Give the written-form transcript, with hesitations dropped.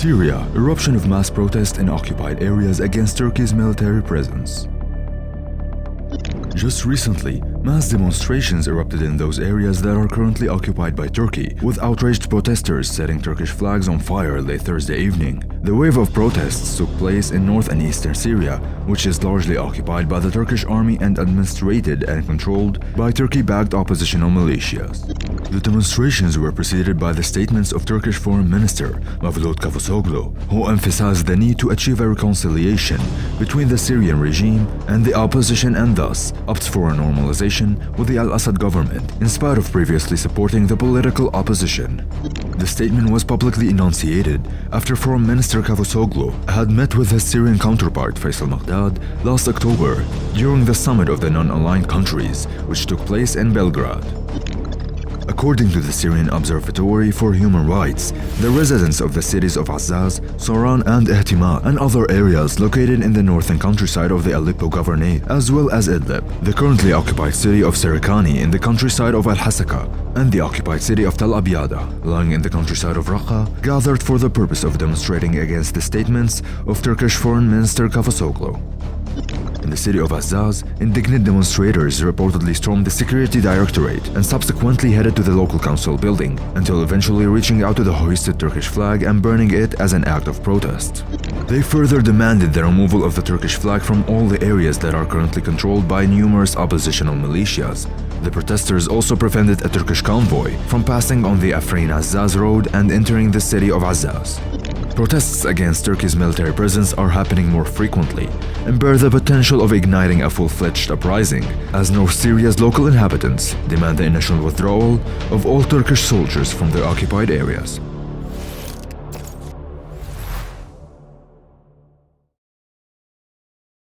Syria, eruption of mass protest in occupied areas against Turkey's military presence. Just recently, mass demonstrations erupted in those areas that are currently occupied by Turkey, with outraged protesters setting Turkish flags on fire late Thursday evening. The wave of protests took place in north and eastern Syria, which is largely occupied by the Turkish army and administrated and controlled by Turkey-backed oppositional militias. The demonstrations were preceded by the statements of Turkish Foreign Minister Mevlut Cavusoglu, who emphasized the need to achieve a reconciliation between the Syrian regime and the opposition and thus opts for a normalization with the Al-Assad government, in spite of previously supporting the political opposition. The statement was publicly enunciated after Foreign Minister Cavusoglu had met with his Syrian counterpart Faisal Maghdad last October during the summit of the non-aligned countries, which took place in Belgrade. According to the Syrian Observatory for Human Rights, the residents of the cities of Azaz, Soran and Ihtima and other areas located in the northern countryside of the Aleppo Governorate, as well as Idlib, the currently occupied city of Serikani in the countryside of Al-Hasaka, and the occupied city of Tel Abyada, lying in the countryside of Raqqa, gathered for the purpose of demonstrating against the statements of Turkish Foreign Minister Cavusoglu. In the city of Azaz, indignant demonstrators reportedly stormed the security directorate and subsequently headed to the local council building, until eventually reaching out to the hoisted Turkish flag and burning it as an act of protest. They further demanded the removal of the Turkish flag from all the areas that are currently controlled by numerous oppositional militias. The protesters also prevented a Turkish convoy from passing on the Afrin-Azaz road and entering the city of Azaz. Protests against Turkey's military presence are happening more frequently and bear the potential of igniting a full-fledged uprising, as North Syria's local inhabitants demand the initial withdrawal of all Turkish soldiers from their occupied areas.